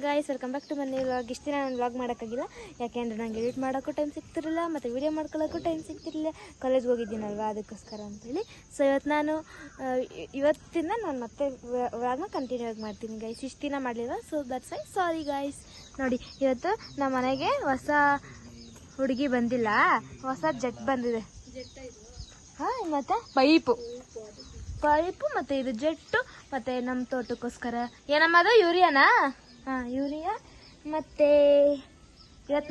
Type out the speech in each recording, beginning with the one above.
Guys, welcome back to ಮನೆ vlog. ಇಷ್ಟು ದಿನ ನಾನು ವ್ಲಾಗ್ ಮಾಡೋಕ್ಕಾಗಿಲ್ಲ, ಯಾಕೆಂದರೆ ನಂಗೆ ಎಡಿಟ್ ಮಾಡೋಕ್ಕೂ ಟೈಮ್ ಸಿಗ್ತಿರಲಿಲ್ಲ ಮತ್ತು ವೀಡಿಯೋ ಮಾಡ್ಕೊಳ್ಳೋಕ್ಕೂ ಟೈಮ್ ಸಿಗ್ತಿರಲಿಲ್ಲ. ಕಾಲೇಜ್ಗೆ ಹೋಗಿದ್ದೀನಲ್ವ, ಅದಕ್ಕೋಸ್ಕರ ಅಂತೇಳಿ. ಸೊ ಇವತ್ತಿಂದ ನಾನು ಮತ್ತೆ ವ್ಲಾಗ್ನ ಕಂಟಿನ್ಯೂ ಆಗಿ ಮಾಡ್ತೀನಿ ಗೈಸ್. ಇಷ್ಟು ದಿನ ಮಾಡಲಿಲ್ಲ, so that's why sorry guys. ನೋಡಿ, ಇವತ್ತು ನಮ್ಮ ಮನೆಗೆ ಹೊಸ ಹುಡುಗಿ ಬಂದಿಲ್ಲ, ಹೊಸ ಜೆಟ್ ಬಂದಿದೆ. ಹಾಂ, ಮತ್ತು ಪೈಪು ಮತ್ತು ಇದು ಜೆಟ್ಟು, ಮತ್ತು ನಮ್ಮ ತೋಟಕ್ಕೋಸ್ಕರ ಏನಮ್ಮದು ಯೂರಿಯಾನಾ? ಹಾಂ, ಯೂರಿಯಾ. ಮತ್ತು ಇವತ್ತು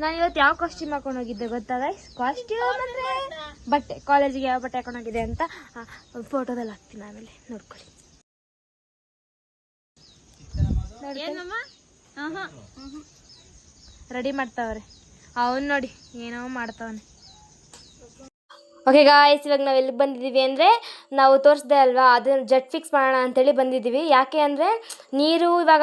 ನಾನು ಇವತ್ತು ಯಾವ ಕಾಸ್ಟ್ಯೂಮ್ ಹಾಕೊಂಡು ಹೋಗಿದ್ದೆ ಗೊತ್ತಾ ಗೈಸ್? ಕಾಸ್ಟ್ಯೂಮ್ ಅಂದರೆ ಬಟ್ಟೆ, ಕಾಲೇಜಿಗೆ ಯಾವ ಬಟ್ಟೆ ಹಾಕೊಂಡು ಹೋಗಿದ್ದೆ ಅಂತ ಫೋಟೋದಲ್ಲಿ ಹಾಕ್ತೀನಿ, ಆಮೇಲೆ ನೋಡ್ಕೊಳ್ಳಿ. ರೆಡಿ ಮಾಡ್ತಾವ್ರೆ ಅವನು, ನೋಡಿ ಏನೋ ಮಾಡ್ತಾವನೆ. ಓಕೆ ಗಾಯ್ಸ್, ಇವಾಗ ನಾವು ಎಲ್ಲಿಗೆ ಬಂದಿದ್ದೀವಿ ಅಂದರೆ, ನಾವು ತೋರಿಸ್ದೆ ಅಲ್ವಾ, ಅದನ್ನು ಜೆಟ್ ಫಿಕ್ಸ್ ಮಾಡೋಣ ಅಂತೇಳಿ ಬಂದಿದ್ದೀವಿ. ಯಾಕೆ ಅಂದರೆ ನೀರು ಇವಾಗ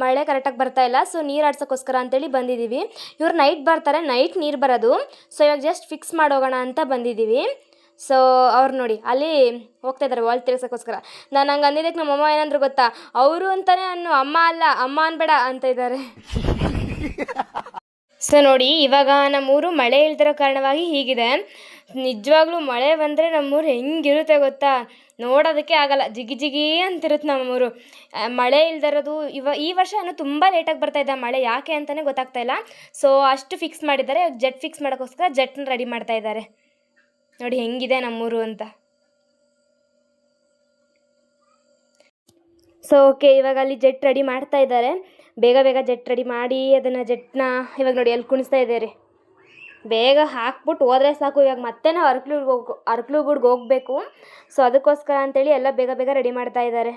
ಮಳೆ ಕರೆಕ್ಟಾಗಿ ಬರ್ತಾ ಇಲ್ಲ, ಸೊ ನೀರು ಆಡ್ಸೋಕ್ಕೋಸ್ಕರ ಅಂತೇಳಿ ಬಂದಿದ್ದೀವಿ. ಇವ್ರು ನೈಟ್ ಬರ್ತಾರೆ, ನೈಟ್ ನೀರು ಬರೋದು. ಸೊ ಇವಾಗ ಜಸ್ಟ್ ಫಿಕ್ಸ್ ಮಾಡೋಗೋಣ ಅಂತ ಬಂದಿದ್ದೀವಿ. ಸೊ ಅವ್ರು ನೋಡಿ ಅಲ್ಲಿ ಹೋಗ್ತಾ ಇದ್ದಾರೆ ವಾಲ್ ತಿರ್ಸೋಕ್ಕೋಸ್ಕರ. ನಾನು ಹಂಗೆ ಅಂದಿದ್ದಕ್ಕೆ ನಮ್ಮ ಅಮ್ಮ ಏನಂದ್ರು ಗೊತ್ತಾ, ಅವರು ಅಂತಾನೆ ಅಮ್ಮ ಅಲ್ಲ, ಅಮ್ಮ ಅನ್ಬೇಡ ಅಂತ ಇದ್ದಾರೆ. ಸೊ ನೋಡಿ, ಇವಾಗ ನಮ್ಮೂರು ಮಳೆ ಇಲ್ದಿರೋ ಕಾರಣವಾಗಿ ಹೀಗಿದೆ. ನಿಜವಾಗ್ಲೂ ಮಳೆ ಬಂದರೆ ನಮ್ಮೂರು ಹೆಂಗಿರುತ್ತೆ ಗೊತ್ತಾ, ನೋಡೋದಕ್ಕೆ ಆಗಲ್ಲ, ಜಿಗಿ ಜಿಗಿ ಅಂತಿರುತ್ತೆ ನಮ್ಮೂರು. ಮಳೆ ಇಲ್ದಿರೋದು ಈ ವರ್ಷ ಏನೋ ತುಂಬ ಲೇಟಾಗಿ ಬರ್ತಾಯಿದ್ದ ಮಳೆ, ಯಾಕೆ ಅಂತಲೇ ಗೊತ್ತಾಗ್ತಾ ಇಲ್ಲ. ಸೊ ಅಷ್ಟು ಫಿಕ್ಸ್ ಮಾಡಿದ್ದಾರೆ, ಜೆಟ್ ಫಿಕ್ಸ್ ಮಾಡೋಕ್ಕೋಸ್ಕರ ಜೆಟ್ನ ರೆಡಿ ಮಾಡ್ತಾ ಇದ್ದಾರೆ. ನೋಡಿ ಹೆಂಗಿದೆ ನಮ್ಮೂರು ಅಂತ. ಸೊ ಓಕೆ, ಇವಾಗ ಅಲ್ಲಿ ಜೆಟ್ ರೆಡಿ ಮಾಡ್ತಾ ಇದ್ದಾರೆ. ಬೇಗ ಬೇಗ ಜೆಟ್ ರೆಡಿ ಮಾಡಿ ಅದನ್ನು ಜೆಟ್ನ ಇವಾಗ ನೋಡಿ ಅಲ್ಲಿ ಕುಣಿಸ್ತಾ ಇದ್ದಾರೆ. ಬೇಗ ಹಾಕ್ಬಿಟ್ಟು ಹೋದರೆ ಸಾಕು. ಇವಾಗ ಮತ್ತೆ ನಾವು ಅರ್ಕಲುಗೂಡ್ಗೆ ಹೋಗಬೇಕು. ಸೊ ಅದಕ್ಕೋಸ್ಕರ ಅಂತೇಳಿ ಎಲ್ಲ ಬೇಗ ಬೇಗ ರೆಡಿ ಮಾಡ್ತಾ ಇದ್ದಾರೆ.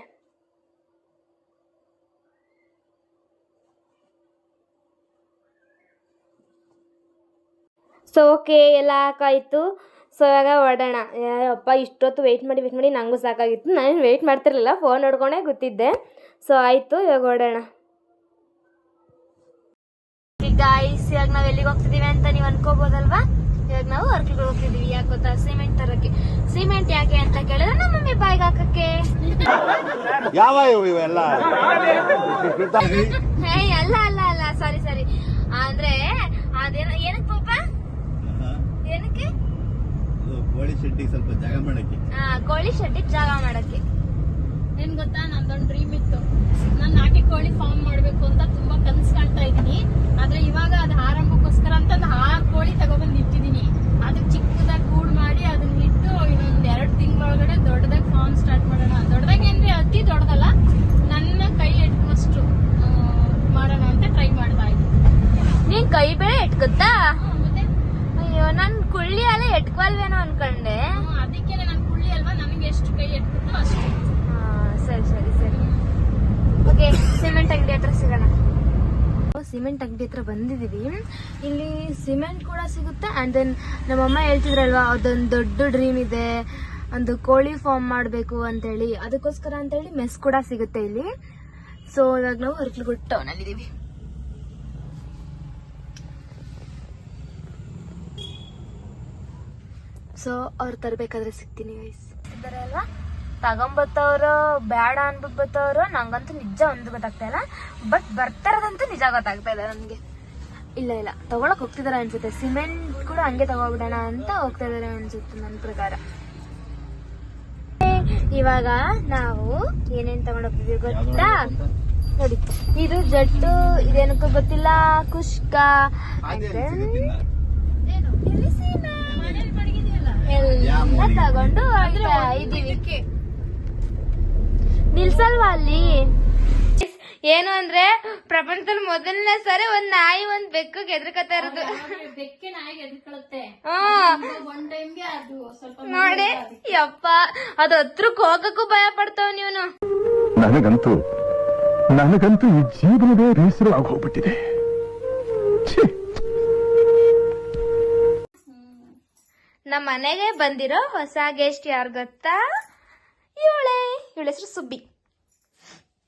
ಸೊ ಓಕೆ, ಎಲ್ಲ ಹಾಕಾಯಿತು. ಸೊ ಇವಾಗ ಹೊರಡೋಣ. ಅಪ್ಪ ಇಷ್ಟೊತ್ತು ವೆಯ್ಟ್ ಮಾಡಿ ನನಗೂ ಸಾಕಾಗಿತ್ತು. ನಾನೇನು ವೆಯ್ಟ್ ಮಾಡ್ತಿರ್ಲಿಲ್ಲ, ಫೋನ್ ನೋಡ್ಕೊಂಡೇ ಗೊತ್ತಿದ್ದೆ. ಸೊ ಆಯಿತು, ಇವಾಗ ಹೊರಡೋಣ. ಗಾಯ್ಸ್, ಇವಾಗ ನಾವು ಎಲ್ಲಿಗೆ ಹೋಗ್ತಿದ್ದೀವಿ ಅಂತ ನೀವು ಅನ್ಕೋಬೋದಲ್ವಾ. ಇವಾಗ ನಾವು ಅರ್ಕಿಗೆ ಹೋಗ್ತಿದ್ದೀವಿ. ಯಾಕೆ ಗೊತ್ತಾ? ಸಿಮೆಂಟ್ ತರಕ್ಕೆ. ಸಿಮೆಂಟ್ ಯಾಕೆ ಅಂತ ಕೇಳಿದ್ರೆ ನಮ್ಮ ಮಮ್ಮಿ ಬಾಯಿಗೆ ಹಾಕಕ್ಕೆ. ಅಲ್ಲ ಸಾರಿ ಅಂದ್ರೆ ಅದೇನ ಏನಕ್ಕೆ ಪಾಪ, ಏನಕ್ಕೆ? ಕೋಳಿ ಶೆಡ್ಡಿಗೆ ಸ್ವಲ್ಪ ಜಾಗ ಮಾಡಕ್ಕೆ. ಕೋಳಿ ಶೆಡ್ಡಿಗೆ ಜಾಗ ಮಾಡಕ್ಕೆ. ಏನ್ ಗೊತ್ತಾ, ನಂದೊಂದು ಡ್ರೀಮ್ ಇತ್ತು. ನಾನು ನಾಟಿ ಕೋಳಿ ಫಾರ್ಮ್ ಮಾಡ್ಬೇಕು ಅಂತ ತುಂಬಾ ಕನ್ಸು ಕಾಣ್ತಾ ಇದ್ದೀನಿ. ಆದ್ರೆ ಇವಾಗ ಅದು ಆರಂಭಕ್ಕೋಸ್ಕರ ಅಂತ 6 ಕೋಳಿ ತಗೊಬಂದು ಇಟ್ಟಿದ್ದೀನಿ. ಅದಕ್ಕೆ ಚಿಕ್ಕದಾಗಿ ಕೂಡ್ ಮಾಡಿ ಅದನ್ನ ಇಟ್ಟು ಇನ್ನೊಂದ್ 2 ತಿಂಗಳೊಳಗಡೆ ದೊಡ್ಡದಾಗಿ ಫಾರ್ಮ್ ಸ್ಟಾರ್ಟ್ ಮಾಡೋಣ. ದೊಡ್ಡದಾಗಿ ಅಂದ್ರೆ ಅತಿ ದೊಡ್ಡದಲ್ಲ, ನನ್ನ ಕೈ ಎಟ್ಕಷ್ಟು ಮಾಡೋಣ ಅಂತ ಟ್ರೈ ಮಾಡ್ತಾ ಇದ್ದೀನಿ. ನೀನ್ ಕೈ ಬೇರೆ ಎಟ್ಕುತ್ತಾ? ಮತ್ತೆ ಅಯ್ಯೋ, ನನ್ ಕುಳ್ಳಿ ಅಲ್ಲ ಎಟ್ಕಲ್ವೇನೋ ಅನ್ಕೊಂಡೆ. ಅದಕ್ಕೆ ನನ್ ಕುಳ್ಳಿ ಅಲ್ವಾ, ನನಗೆ ಎಷ್ಟು ಕೈ ಎಟ್ಕುತ್ತೋ ಅಷ್ಟು. ಸರಿ ಓಕೆ, ಸಿಮೆಂಟ್ ಅಂಗಡಿ ಹತ್ರ ಸಿಗೋಣ. ಸಿಮೆಂಟ್ ಅಂಗಡಿ ಹತ್ರ ಬಂದಿದ್ದೀವಿ. ಇಲ್ಲಿ ಸಿಮೆಂಟ್ ಕೂಡ ಸಿಗುತ್ತೆ. ಆ್ಯಂಡ್ ದೆನ್ ನಮ್ಮಮ್ಮ ಹೇಳ್ತಿದ್ರಲ್ವಾ, ಅದೊಂದು ದೊಡ್ಡ ಡ್ರೀಮ್ ಇದೆ, ಒಂದು ಕೋಳಿ ಫಾರ್ಮ್ ಮಾಡಬೇಕು ಅಂತೇಳಿ. ಅದಕ್ಕೋಸ್ಕರ ಅಂತೇಳಿ ಮೆಸ್ ಕೂಡ ಸಿಗುತ್ತೆ ಇಲ್ಲಿ. ಸೊ ಇವಾಗ ನಾವು ಅರ್ಕಲುಗೂಡು ಟೌನಲ್ಲಿದ್ದೀವಿ. ಸೊ ಅವ್ರು ತರಬೇಕಾದ್ರೆ ಸಿಗ್ತೀನಿ ಗೈಸ್. ಇದ್ದಾರೆ ಅಲ್ವಾ, ತಗೊಂಬತ್ತವ್ರು ಬೇಡ ಅನ್ಬಿಟ್ಟು ಬತ್ತವ್ರು. ನಂಗಂತೂ ನಿಜ ಒಂದು ಗೊತ್ತಾಗ್ತಾ ಇಲ್ಲ, ಬಟ್ ಬರ್ತಾರದಂತೂ ನಿಜ ಗೊತ್ತಾಗ್ತಾ ಇಲ್ಲ ನನಗೆ. ಇಲ್ಲ ತಗೊಳಕ್ ಹೋಗ್ತಿದಾರೆ ಅನ್ಸುತ್ತೆ. ಸಿಮೆಂಟ್ ಕೂಡ ಹಂಗೆ ತಗೋಬಿಡೋಣ ಅಂತ ಹೋಗ್ತಾ ಇದಾರೆ ಅನ್ಸುತ್ತೆ ನನ್ನ ಪ್ರಕಾರ. ಇವಾಗ ನಾವು ಏನೇನ್ ತಗೊಂಡ್ ಹೋಗ್ತಿದೀವಿ ಗೊತ್ತಾ? ನೋಡಿ, ಇದು ಜಟ್ಟು, ಇದೇನಕ್ಕೂ ಗೊತ್ತಿಲ್ಲ, ಕುಷ್ಕ, ಎಲ್ಲ ತಗೊಂಡು ಇದೀವಿ. ನಿಲ್ಸಲ್ವಾ ಅಲ್ಲಿ? ಏನು ಅಂದ್ರೆ ಪ್ರಪಂಚದಲ್ಲಿ ಮೊದಲನೇ ಸರಿ ಒಂದ್ ನಾಯಿ ಒಂದ್ ಬೆಕ್ಕಿಗೆ ಎದ್ರಕತ್ತಾ ಇರೋದು. ಬೆಕ್ಕೆ ನಾಯಿಗೆ ಎದ್ಕೊಳ್ಳುತ್ತೆ. ನೋಡಿ ಯಪ್ಪ, ಅದು ಹತ್ರಕ್ಕೆ ಹೋಗಕ್ಕೂ ಭಯ ಪಡ್ತಾವ ನೀವನು. ನನಗಂತೂ ಈ ಜೀವನವೇ ಬೇಸರ ಆಗೋಗ್ಬಿಟ್ಟಿದೆ. ನಮ್ಮ ಮನೆಗೆ ಬಂದಿರೋ ಹೊಸ ಗೆಸ್ಟ್ ಯಾರು ಗೊತ್ತಾ? ಇವಳ ಹೆಸರು ಸುಬ್ಬಿ.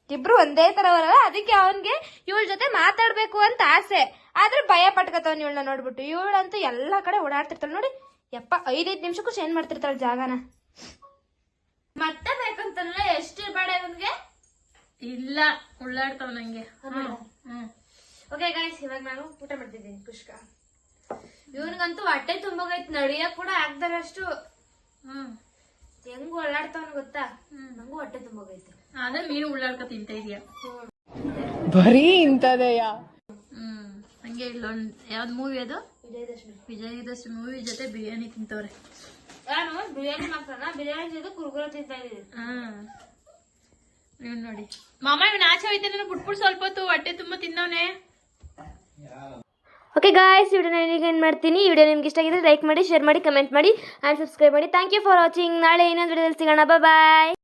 ಇಬ್ರು ಒಂದೇ ತರ ಬರಲ್ಲ, ಅದಕ್ಕೆ ಅವನ್ಗೆ ಇವಳ ಜೊತೆ ಮಾತಾಡ್ಬೇಕು ಅಂತ ಆಸೆ. ಆದ್ರೆ ಭಯ ಪಟ್ಕತ್ತವನ್ ಇವಳನ್ನ ನೋಡ್ಬಿಟ್ಟು. ಇವಳಂತೂ ಎಲ್ಲಾ ಕಡೆ ಓಡಾಡ್ತಿರ್ತಾಳ ನೋಡಿ ಯಪ್ಪ. 5-5 ನಿಮಿಷಕ್ಕೂ ಚೇಂಜ್ ಮಾಡ್ತಿರ್ತಾಳ ಜಾಗನ. ಮತ್ತೆ ಬೇಕಂತಂದ್ರೆ ಎಷ್ಟಿರ್ಬೇಡ ಇವನ್ಗೆ, ಇಲ್ಲ ಉಳ್ಳಾಡ್ತಾವ ನಂಗೆ. ಓಕೆ ಗೈಸ್, ಇವಾಗ ನಾನು ಊಟ ಮಾಡ್ತಿದ್ದೀನಿ. ಕುಷ್ಕ ಇವನಿಗಂತೂ ಹೊಟ್ಟೆ ತುಂಬಾಗೈತ್, ನಡಿಯಕ್ ಕೂಡ ಆಗ್ದಾರಷ್ಟು. ಹೆಂಗ್ ಓಡಾಡ್ತಾವನ್ ಗೊತ್ತಾ? ನಂಗೂ ಹೊಟ್ಟೆ ತುಂಬಾಗೈತೆ. ಆದ್ರೆ ನೀನು ಉಳ್ಳಾಡ್ಕ ತಿಂತ ಇದೀಯ. ಬರೀ ಇಂತದೆಯ. ಹಂಗೆ ಇಲ್ಲೊಂದ್ ಯಾವ್ದ್ ಮೂವಿ ಅದು, ವಿಜಯದಶಮಿ ಮೂವಿ ಜೊತೆ ಬಿರಿಯಾನಿ ತಿಂತವ್ರೆ. ನಾನು ಬಿರಿಯಾನಿ ಮಾಡ್ತಾನ, ಬಿರಿಯಾನಿ ಜೊತೆ ಕುರ್ಕುರೆ ತಿಂತಾ ಇದೀನಿ. ಇವ್ ನೋಡಿ ಮಾಮ, ಇವ್ನ ಆಚೆ ಹೋಯ್ತಾನೆ ಬಿಟ್ಬಿಟ್ಟು ಸ್ವಲ್ಪ ಹೊತ್ತು ಹೊಟ್ಟೆ ತುಂಬಾ ತಿನ್ನವನೆ. ಓಕೆ ಗಾಯ್ಸ್, ವಿಡಿಯೋ ನಾನು ಈಗ ಏನು ಮಾಡ್ತೀನಿ. ಈ ವಿಡಿಯೋ ನಿಮ್ಗೆ ಇಷ್ಟ ಆಗಿದ್ರೆ ಲೈಕ್ ಮಾಡಿ, ಶೇರ್ ಮಾಡಿ, ಕಮೆಂಟ್ ಮಾಡಿ ಆ್ಯಂಡ್ ಸಬ್ಸ್ಕ್ರೈಬ್ ಮಾಡಿ. Thank you for watching. ನಾಳೆ ಇನ್ನೊಂದು ವಿಡಿಯೋದಲ್ಲಿ ಸಿಗೋಣ. ಬಾಯ್.